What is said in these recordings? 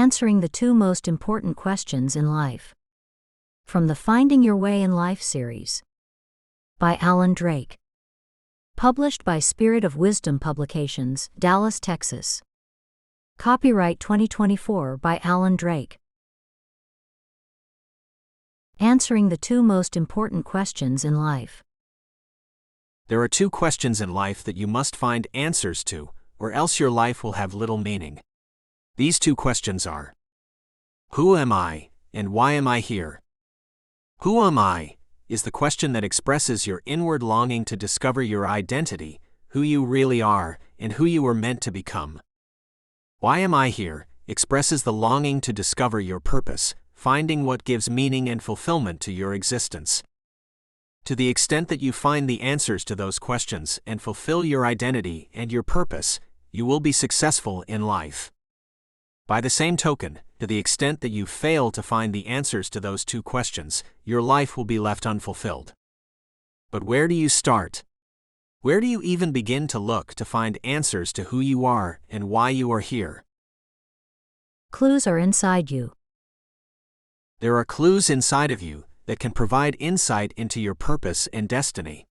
Answering the two most important questions in life. From the Finding Your Way in Life series. By Alan Drake. Published by Spirit of Wisdom Publications, Dallas, Texas. Copyright 2024 by Alan Drake. Answering the two most important questions in life. There are two questions in life that you must find answers to, or else your life will have little meaning. These two questions are: who am I, and why am I here? Who am I is the question that expresses your inward longing to discover your identity, who you really are, and who you were meant to become. Why am I here expresses the longing to discover your purpose, finding what gives meaning and fulfillment to your existence. To the extent that you find the answers to those questions and fulfill your identity and your purpose, you will be successful in life. By the same token, to the extent that you fail to find the answers to those two questions, your life will be left unfulfilled. But where do you start? Where do you even begin to look to find answers to who you are and why you are here? Clues are inside you. There are clues inside of you that can provide insight into your purpose and destiny.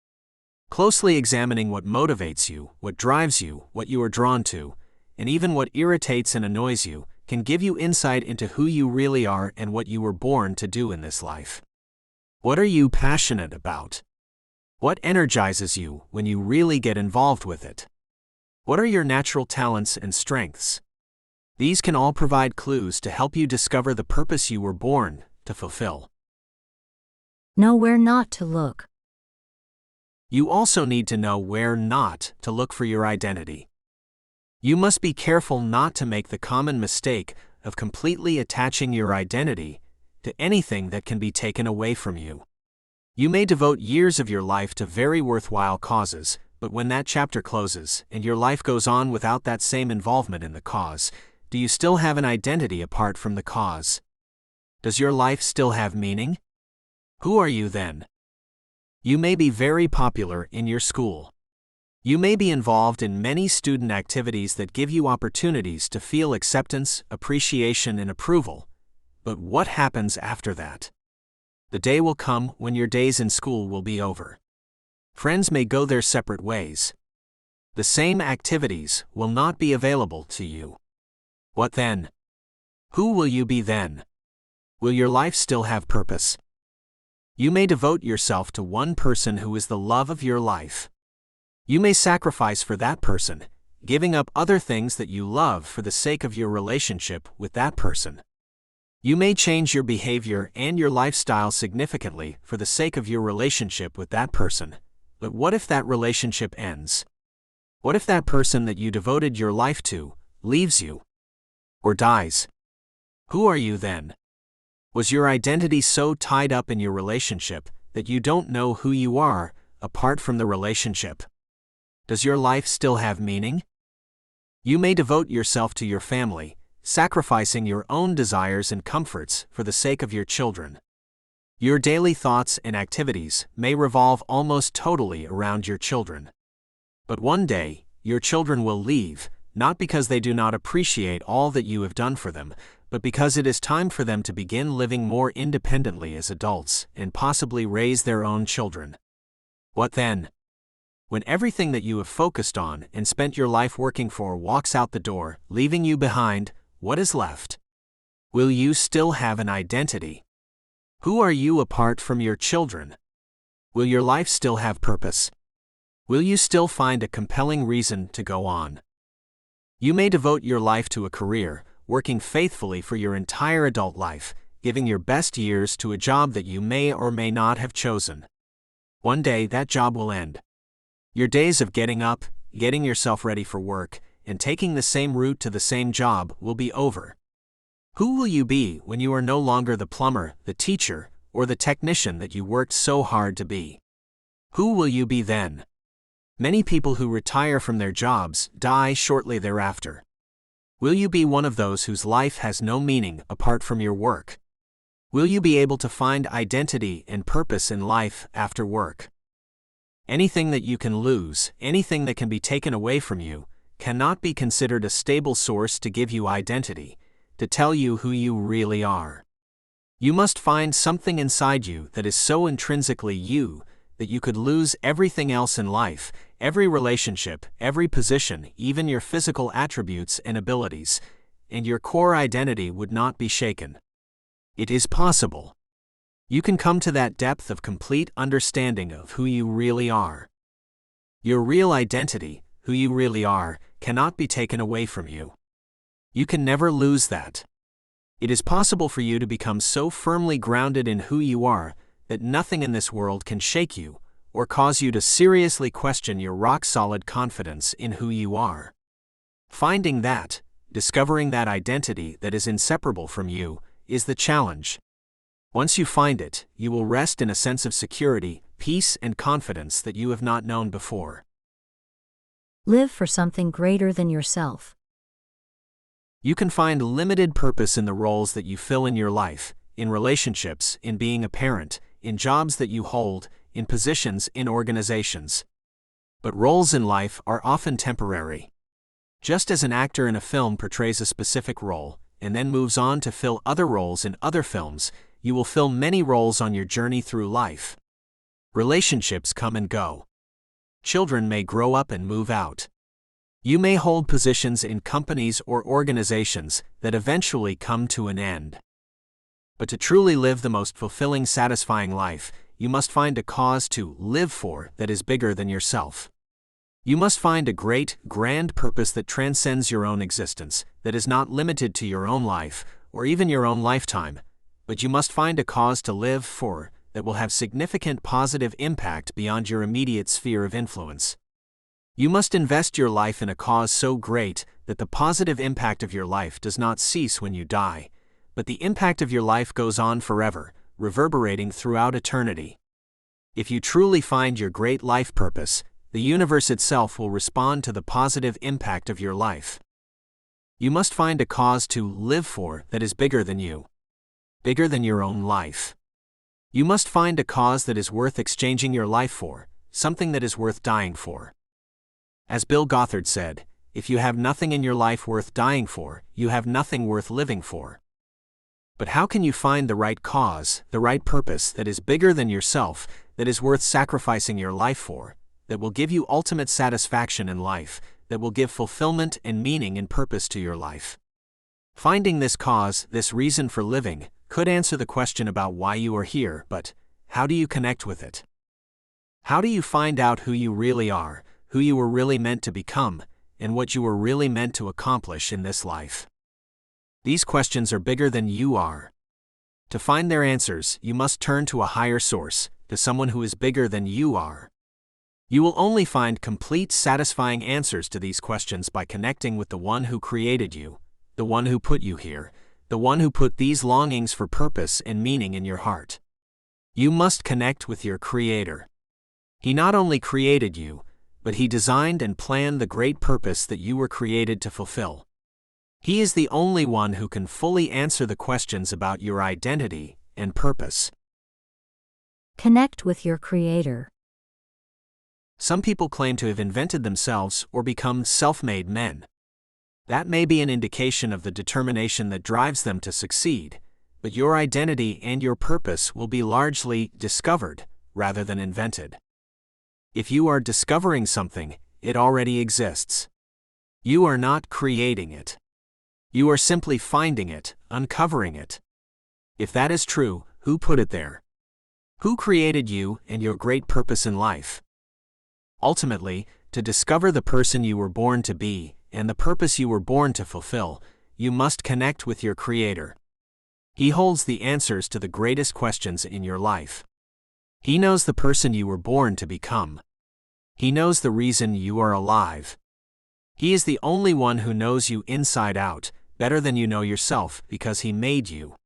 Closely examining what motivates you, what drives you, what you are drawn to, and even what irritates and annoys you, can give you insight into who you really are and what you were born to do in this life. What are you passionate about? What energizes you when you really get involved with it? What are your natural talents and strengths? These can all provide clues to help you discover the purpose you were born to fulfill. Know where not to look. You also need to know where not to look for your identity. You must be careful not to make the common mistake of completely attaching your identity to anything that can be taken away from you. You may devote years of your life to very worthwhile causes, but when that chapter closes and your life goes on without that same involvement in the cause, do you still have an identity apart from the cause? Does your life still have meaning? Who are you then? You may be very popular in your school. You may be involved in many student activities that give you opportunities to feel acceptance, appreciation, and approval. But what happens after that? The day will come when your days in school will be over. Friends may go their separate ways. The same activities will not be available to you. What then? Who will you be then? Will your life still have purpose? You may devote yourself to one person who is the love of your life. You may sacrifice for that person, giving up other things that you love for the sake of your relationship with that person. You may change your behavior and your lifestyle significantly for the sake of your relationship with that person. But what if that relationship ends? What if that person that you devoted your life to leaves you or dies? Who are you then? Was your identity so tied up in your relationship that you don't know who you are apart from the relationship? Does your life still have meaning? You may devote yourself to your family, sacrificing your own desires and comforts for the sake of your children. Your daily thoughts and activities may revolve almost totally around your children. But one day, your children will leave, not because they do not appreciate all that you have done for them, but because it is time for them to begin living more independently as adults and possibly raise their own children. What then? When everything that you have focused on and spent your life working for walks out the door, leaving you behind, what is left? Will you still have an identity? Who are you apart from your children? Will your life still have purpose? Will you still find a compelling reason to go on? You may devote your life to a career, working faithfully for your entire adult life, giving your best years to a job that you may or may not have chosen. One day that job will end. Your days of getting up, getting yourself ready for work, and taking the same route to the same job will be over. Who will you be when you are no longer the plumber, the teacher, or the technician that you worked so hard to be? Who will you be then? Many people who retire from their jobs die shortly thereafter. Will you be one of those whose life has no meaning apart from your work? Will you be able to find identity and purpose in life after work? Anything that you can lose, anything that can be taken away from you, cannot be considered a stable source to give you identity, to tell you who you really are. You must find something inside you that is so intrinsically you that you could lose everything else in life, every relationship, every position, even your physical attributes and abilities, and your core identity would not be shaken. It is possible. You can come to that depth of complete understanding of who you really are. Your real identity, who you really are, cannot be taken away from you. You can never lose that. It is possible for you to become so firmly grounded in who you are that nothing in this world can shake you or cause you to seriously question your rock-solid confidence in who you are. Finding that, discovering that identity that is inseparable from you, is the challenge. Once you find it, you will rest in a sense of security, peace, and confidence that you have not known before. Live for something greater than yourself. You can find limited purpose in the roles that you fill in your life, in relationships, in being a parent, in jobs that you hold, in positions in organizations. But roles in life are often temporary. Just as an actor in a film portrays a specific role, and then moves on to fill other roles in other films, you will fill many roles on your journey through life. Relationships come and go. Children may grow up and move out. You may hold positions in companies or organizations that eventually come to an end. But to truly live the most fulfilling, satisfying life, you must find a cause to live for that is bigger than yourself. You must find a great, grand purpose that transcends your own existence, that is not limited to your own life, or even your own lifetime, but you must find a cause to live for that will have significant positive impact beyond your immediate sphere of influence. You must invest your life in a cause so great that the positive impact of your life does not cease when you die, but the impact of your life goes on forever, reverberating throughout eternity. If you truly find your great life purpose, the universe itself will respond to the positive impact of your life. You must find a cause to live for that is bigger than you, bigger than your own life. You must find a cause that is worth exchanging your life for, something that is worth dying for. As Bill Gothard said, if you have nothing in your life worth dying for, you have nothing worth living for. But how can you find the right cause, the right purpose that is bigger than yourself, that is worth sacrificing your life for, that will give you ultimate satisfaction in life, that will give fulfillment and meaning and purpose to your life? Finding this cause, this reason for living, could answer the question about why you are here, but how do you connect with it? How do you find out who you really are, who you were really meant to become, and what you were really meant to accomplish in this life? These questions are bigger than you are. To find their answers, you must turn to a higher source, to someone who is bigger than you are. You will only find complete, satisfying answers to these questions by connecting with the one who created you, the one who put you here, the one who put these longings for purpose and meaning in your heart. You must connect with your Creator. He not only created you, but He designed and planned the great purpose that you were created to fulfill. He is the only one who can fully answer the questions about your identity and purpose. Connect with your Creator. Some people claim to have invented themselves or become self-made men. That may be an indication of the determination that drives them to succeed, but your identity and your purpose will be largely discovered rather than invented. If you are discovering something, it already exists. You are not creating it. You are simply finding it, uncovering it. If that is true, who put it there? Who created you and your great purpose in life? Ultimately, to discover the person you were born to be and the purpose you were born to fulfill, you must connect with your Creator. He holds the answers to the greatest questions in your life. He knows the person you were born to become. He knows the reason you are alive. He is the only one who knows you inside out, better than you know yourself, because He made you.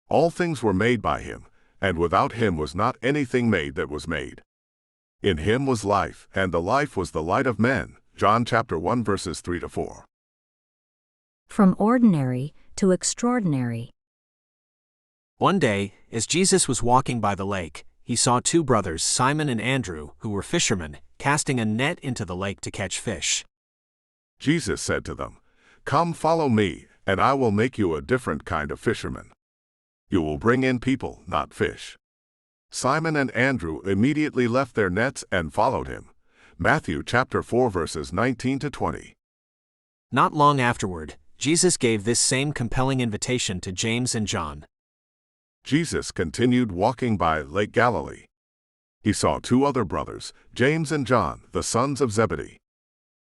All things were made by Him, and without Him was not anything made that was made. In Him was life, and the life was the light of men. John chapter 1 verses 3-4. From ordinary to extraordinary. One day, as Jesus was walking by the lake, He saw two brothers, Simon and Andrew, who were fishermen, casting a net into the lake to catch fish. Jesus said to them, "Come follow me, and I will make you a different kind of fisherman. You will bring in people, not fish." Simon and Andrew immediately left their nets and followed him. Matthew chapter 4 verses 19 to 20. Not long afterward, Jesus gave this same compelling invitation to James and John. Jesus continued walking by Lake Galilee. He saw two other brothers, James and John, the sons of Zebedee.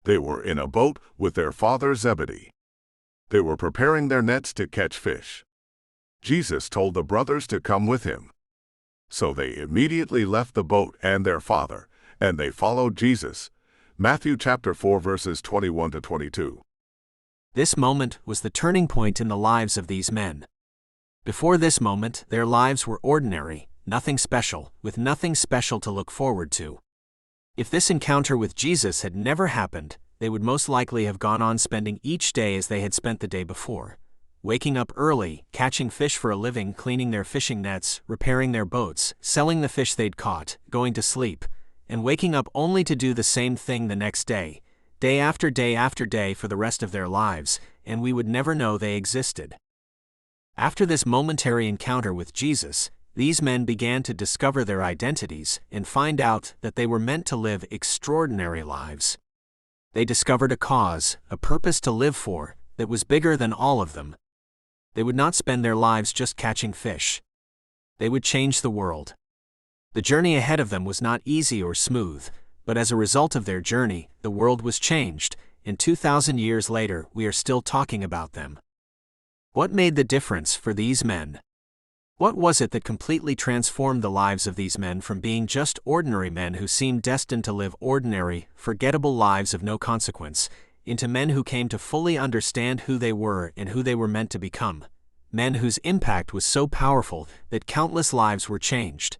They were in a boat with their father Zebedee. They were preparing their nets to catch fish. Jesus told the brothers to come with him. So they immediately left the boat and their father, and they followed Jesus. Matthew chapter 4 verses 21 to 22. This moment was the turning point in the lives of these men. Before this moment, their lives were ordinary, nothing special, with nothing special to look forward to. If this encounter with Jesus had never happened, they would most likely have gone on spending each day as they had spent the day before. Waking up early, catching fish for a living, cleaning their fishing nets, repairing their boats, selling the fish they'd caught, going to sleep, and waking up only to do the same thing the next day, day after day after day for the rest of their lives, and we would never know they existed. After this momentary encounter with Jesus, these men began to discover their identities and find out that they were meant to live extraordinary lives. They discovered a cause, a purpose to live for, that was bigger than all of them. They would not spend their lives just catching fish. They would change the world. The journey ahead of them was not easy or smooth, but as a result of their journey, the world was changed, and 2,000 years later, we are still talking about them. What made the difference for these men? What was it that completely transformed the lives of these men from being just ordinary men who seemed destined to live ordinary, forgettable lives of no consequence, into men who came to fully understand who they were and who they were meant to become, men whose impact was so powerful that countless lives were changed?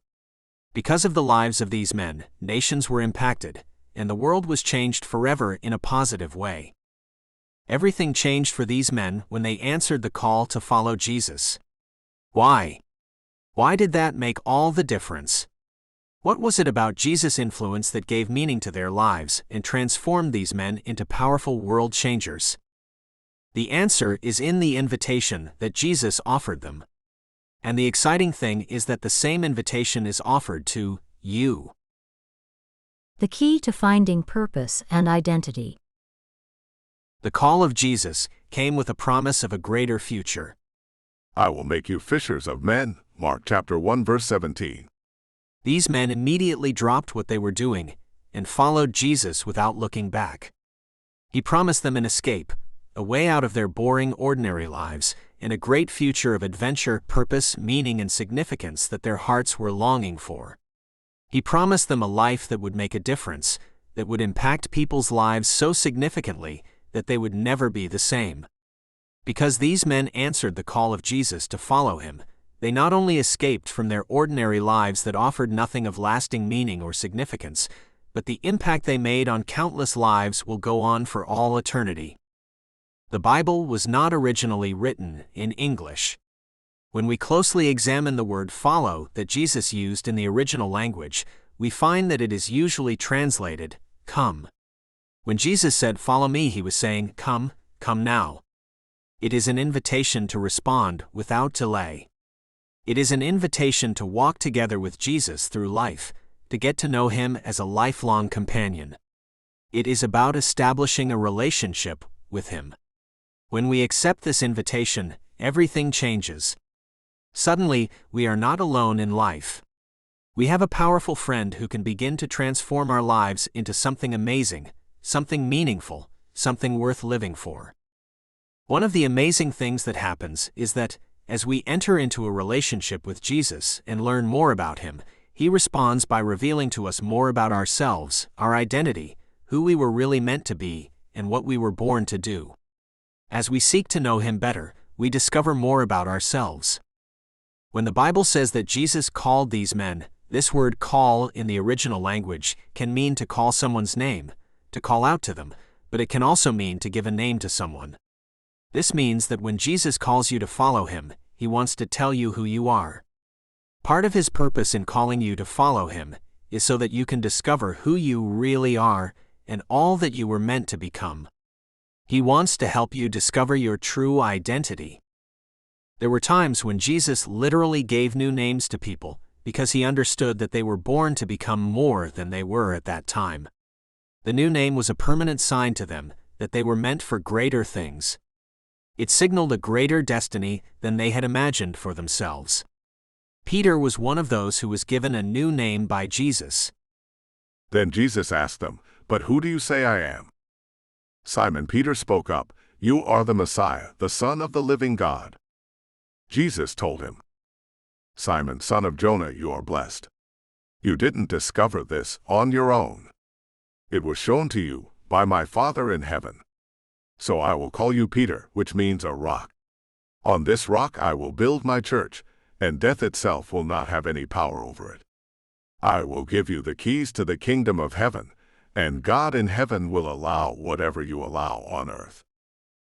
Because of the lives of these men, nations were impacted, and the world was changed forever in a positive way. Everything changed for these men when they answered the call to follow Jesus. Why? Why did that make all the difference? What was it about Jesus' influence that gave meaning to their lives and transformed these men into powerful world changers? The answer is in the invitation that Jesus offered them. And the exciting thing is that the same invitation is offered to you. The key to finding purpose and identity. The call of Jesus came with a promise of a greater future. "I will make you fishers of men." Mark chapter 1 verse 17. These men immediately dropped what they were doing and followed Jesus without looking back. He promised them an escape, a way out of their boring, ordinary lives, and a great future of adventure, purpose, meaning, and significance that their hearts were longing for. He promised them a life that would make a difference, that would impact people's lives so significantly that they would never be the same. Because these men answered the call of Jesus to follow him, they not only escaped from their ordinary lives that offered nothing of lasting meaning or significance, but the impact they made on countless lives will go on for all eternity. The Bible was not originally written in English. When we closely examine the word follow that Jesus used in the original language, we find that it is usually translated, come. When Jesus said, "Follow me," he was saying, "Come, come now." It is an invitation to respond without delay. It is an invitation to walk together with Jesus through life, to get to know him as a lifelong companion. It is about establishing a relationship with him. When we accept this invitation, everything changes. Suddenly, we are not alone in life. We have a powerful friend who can begin to transform our lives into something amazing, something meaningful, something worth living for. One of the amazing things that happens is that, as we enter into a relationship with Jesus and learn more about him, he responds by revealing to us more about ourselves, our identity, who we were really meant to be, and what we were born to do. As we seek to know him better, we discover more about ourselves. When the Bible says that Jesus called these men, this word call in the original language can mean to call someone's name, to call out to them, but it can also mean to give a name to someone. This means that when Jesus calls you to follow him, he wants to tell you who you are. Part of his purpose in calling you to follow him is so that you can discover who you really are and all that you were meant to become. He wants to help you discover your true identity. There were times when Jesus literally gave new names to people because he understood that they were born to become more than they were at that time. The new name was a permanent sign to them that they were meant for greater things. It signaled a greater destiny than they had imagined for themselves. Peter was one of those who was given a new name by Jesus. Then Jesus asked them, "But who do you say I am?" Simon Peter spoke up, "You are the Messiah, the Son of the living God." Jesus told him, "Simon, son of Jonah, you are blessed. You didn't discover this on your own. It was shown to you by my Father in heaven. So I will call you Peter, which means a rock. On this rock I will build my church, and death itself will not have any power over it. I will give you the keys to the kingdom of heaven, and God in heaven will allow whatever you allow on earth.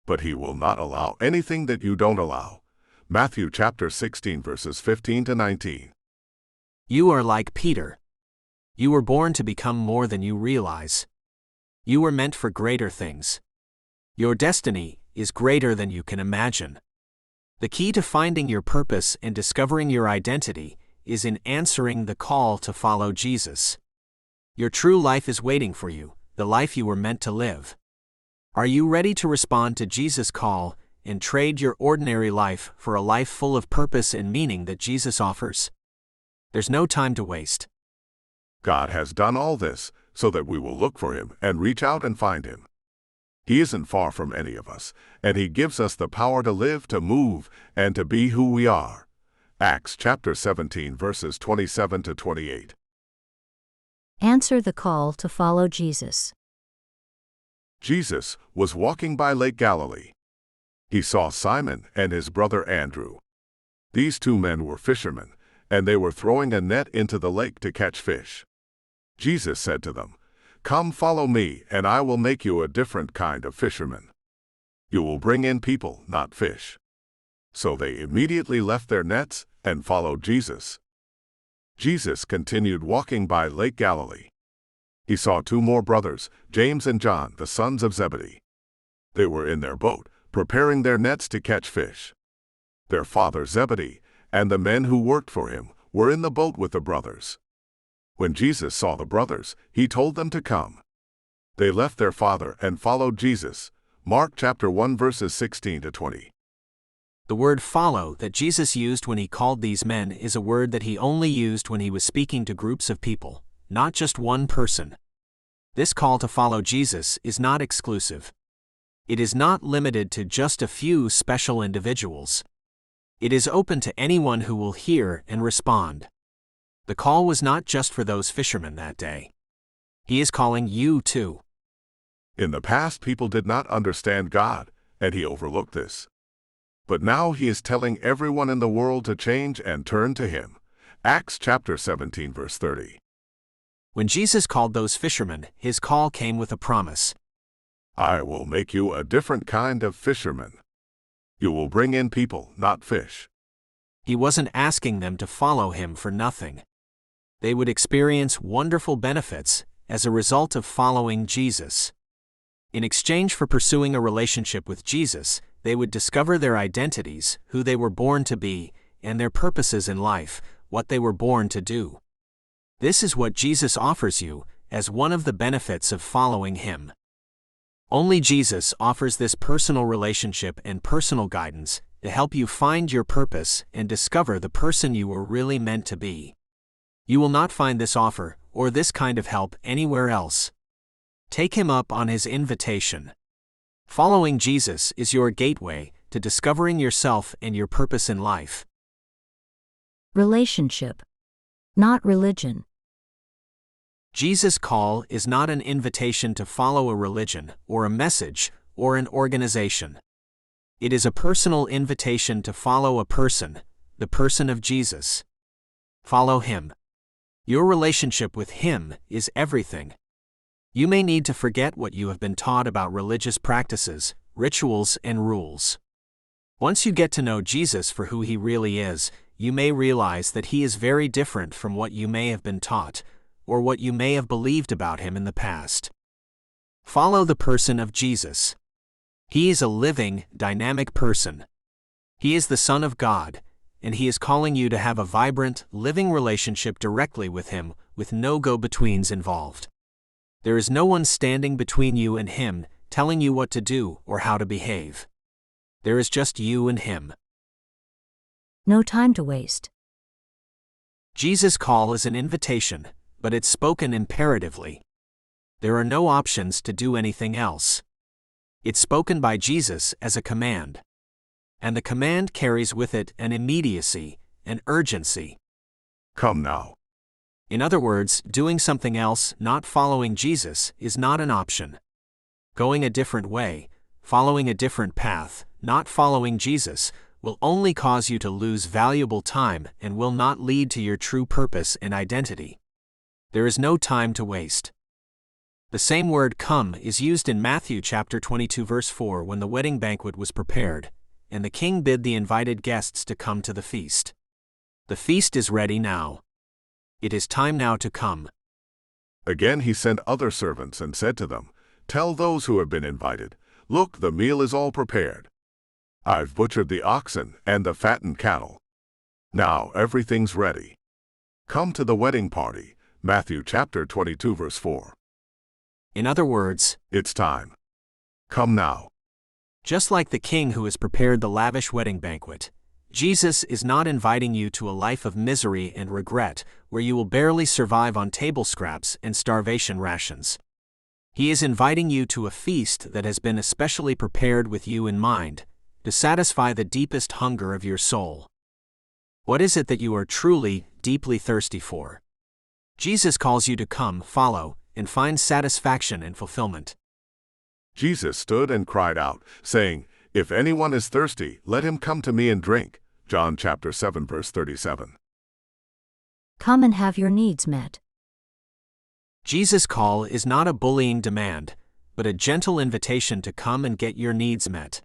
But he will not allow anything that you don't allow." Matthew chapter 16 verses 15 to 19. You are like Peter. You were born to become more than you realize. You were meant for greater things. Your destiny is greater than you can imagine. The key to finding your purpose and discovering your identity is in answering the call to follow Jesus. Your true life is waiting for you, the life you were meant to live. Are you ready to respond to Jesus' call and trade your ordinary life for a life full of purpose and meaning that Jesus offers? There's no time to waste. God has done all this so that we will look for him and reach out and find him. He isn't far from any of us, and he gives us the power to live, to move, and to be who we are. Acts chapter 17 verses 27 to 28. Answer the call to follow Jesus. Jesus was walking by Lake Galilee. He saw Simon and his brother Andrew. These two men were fishermen, and they were throwing a net into the lake to catch fish. Jesus said to them, "Come follow me, and I will make you a different kind of fisherman. You will bring in people, not fish." So they immediately left their nets and followed Jesus. Jesus continued walking by Lake Galilee. He saw two more brothers, James and John, the sons of Zebedee. They were in their boat, preparing their nets to catch fish. Their father Zebedee and the men who worked for him were in the boat with the brothers. When Jesus saw the brothers, he told them to come. They left their father and followed Jesus. Mark chapter 1 verses 16 to 20. The word follow that Jesus used when he called these men is a word that he only used when he was speaking to groups of people, not just one person. This call to follow Jesus is not exclusive. It is not limited to just a few special individuals. It is open to anyone who will hear and respond. The call was not just for those fishermen that day. He is calling you too. In the past, people did not understand God, and he overlooked this. But now he is telling everyone in the world to change and turn to him. Acts chapter 17 verse 30. When Jesus called those fishermen, his call came with a promise. "I will make you a different kind of fisherman. You will bring in people, not fish." He wasn't asking them to follow him for nothing. They would experience wonderful benefits as a result of following Jesus. In exchange for pursuing a relationship with Jesus, they would discover their identities, who they were born to be, and their purposes in life, what they were born to do. This is what Jesus offers you as one of the benefits of following him. Only Jesus offers this personal relationship and personal guidance to help you find your purpose and discover the person you were really meant to be. You will not find this offer or this kind of help anywhere else. Take him up on his invitation. Following Jesus is your gateway to discovering yourself and your purpose in life. Relationship, not religion. Jesus' call is not an invitation to follow a religion or a message or an organization. It is a personal invitation to follow a person, the person of Jesus. Follow him. Your relationship with him is everything. You may need to forget what you have been taught about religious practices, rituals, and rules. Once you get to know Jesus for who he really is, you may realize that he is very different from what you may have been taught, or what you may have believed about him in the past. Follow the person of Jesus. He is a living, dynamic person. He is the Son of God, and He is calling you to have a vibrant, living relationship directly with Him, with no go-betweens involved. There is no one standing between you and Him, telling you what to do or how to behave. There is just you and Him. No time to waste. Jesus' call is an invitation, but it's spoken imperatively. There are no options to do anything else. It's spoken by Jesus as a command. And the command carries with it an immediacy, an urgency. Come now. In other words, doing something else, not following Jesus, is not an option. Going a different way, following a different path, not following Jesus, will only cause you to lose valuable time and will not lead to your true purpose and identity. There is no time to waste. The same word come is used in Matthew chapter 22 verse 4 when the wedding banquet was prepared, and the king bid the invited guests to come to the feast. The feast is ready now. It is time now to come. Again he sent other servants and said to them, Tell those who have been invited, Look, the meal is all prepared. I've butchered the oxen and the fattened cattle. Now everything's ready. Come to the wedding party. Matthew chapter 22 verse 4. In other words, it's time. Come now. Just like the king who has prepared the lavish wedding banquet, Jesus is not inviting you to a life of misery and regret where you will barely survive on table scraps and starvation rations. He is inviting you to a feast that has been especially prepared with you in mind, to satisfy the deepest hunger of your soul. What is it that you are truly, deeply thirsty for? Jesus calls you to come, follow, and find satisfaction and fulfillment. Jesus stood and cried out, saying, If anyone is thirsty, let him come to me and drink. John chapter 7 verse 37. Come and have your needs met. Jesus' call is not a bullying demand, but a gentle invitation to come and get your needs met.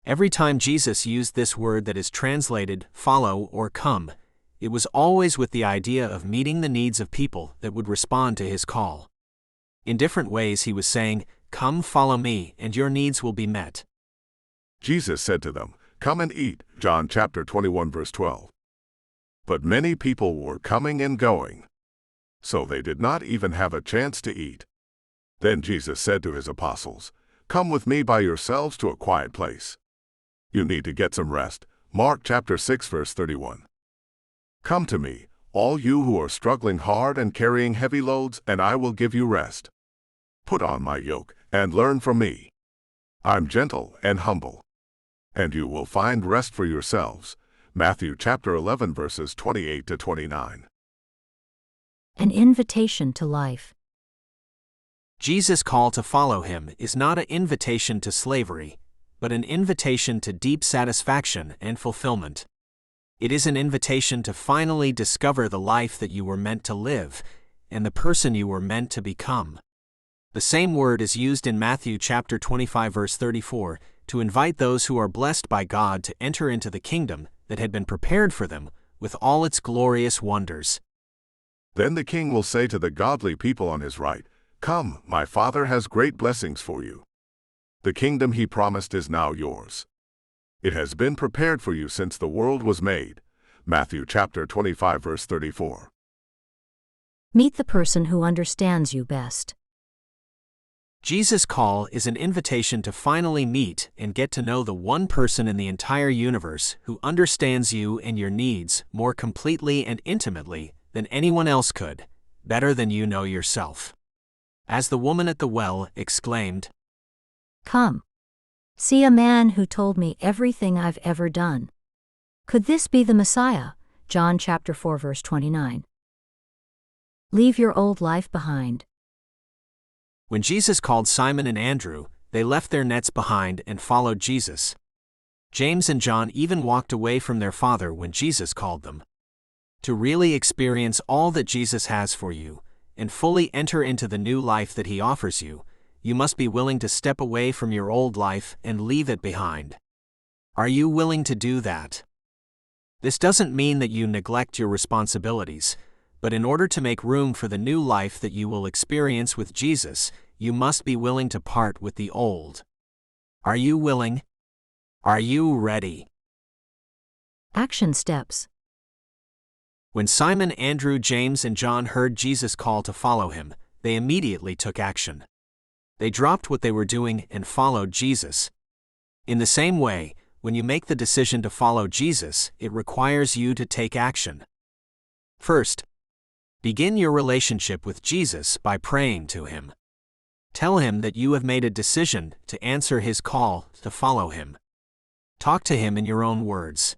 Every time Jesus used this word that is translated follow or come, it was always with the idea of meeting the needs of people that would respond to His call. In different ways He was saying, Come follow me and your needs will be met. Jesus said to them, Come and eat. John chapter 21 verse 12. But many people were coming and going, so they did not even have a chance to eat. Then Jesus said to His apostles, Come with me by yourselves to a quiet place. You need to get some rest. Mark chapter 6 verse 31. Come to me, all you who are struggling hard and carrying heavy loads, and I will give you rest. Put on my yoke and learn from me. I'm gentle and humble, and you will find rest for yourselves. Matthew chapter 11 verses 28 to 29. An invitation to life. Jesus' call to follow Him is not an invitation to slavery, but an invitation to deep satisfaction and fulfillment. It is an invitation to finally discover the life that you were meant to live and the person you were meant to become. The same word is used in Matthew chapter 25 verse 34 to invite those who are blessed by God to enter into the kingdom that had been prepared for them with all its glorious wonders. Then the king will say to the godly people on his right, Come, my Father has great blessings for you. The kingdom He promised is now yours. It has been prepared for you since the world was made. Matthew chapter 25 verse 34. Meet the person who understands you best. Jesus' call is an invitation to finally meet and get to know the one person in the entire universe who understands you and your needs more completely and intimately than anyone else could, better than you know yourself. As the woman at the well exclaimed, Come. See a man who told me everything I've ever done. Could this be the Messiah? John chapter 4 verse 29. Leave your old life behind. When Jesus called Simon and Andrew, they left their nets behind and followed Jesus. James and John even walked away from their father when Jesus called them. To really experience all that Jesus has for you, and fully enter into the new life that He offers you, you must be willing to step away from your old life and leave it behind. Are you willing to do that? This doesn't mean that you neglect your responsibilities, but in order to make room for the new life that you will experience with Jesus, you must be willing to part with the old. Are you willing? Are you ready? Action steps. When Simon, Andrew, James, and John heard Jesus' call to follow him, they immediately took action. They dropped what they were doing and followed Jesus. In the same way, when you make the decision to follow Jesus, it requires you to take action. First, begin your relationship with Jesus by praying to him. Tell him that you have made a decision to answer his call to follow him. Talk to him in your own words.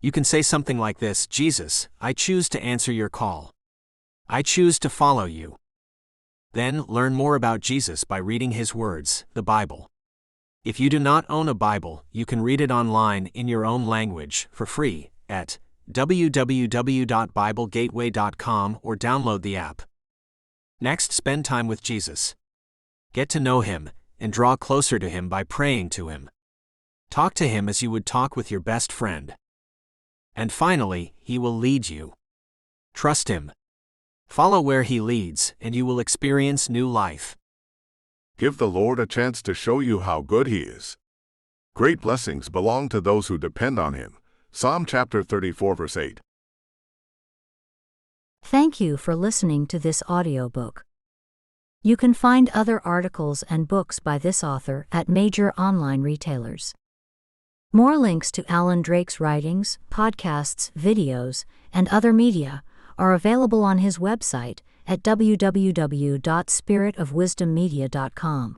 You can say something like this: Jesus, I choose to answer your call. I choose to follow you. Then, learn more about Jesus by reading his words, the Bible. If you do not own a Bible, you can read it online in your own language for free at www.biblegateway.com or download the app. Next, spend time with Jesus. Get to know him and draw closer to him by praying to him. Talk to him as you would talk with your best friend. And finally, he will lead you. Trust him. Follow where he leads, and you will experience new life. Give the Lord a chance to show you how good he is. Great blessings belong to those who depend on him. Psalm chapter 34 verse 8. Thank you for listening to this audiobook. You can find other articles and books by this author at major online retailers. More links to Alan Drake's writings, podcasts, videos, and other media are available on his website at www.spiritofwisdommedia.com.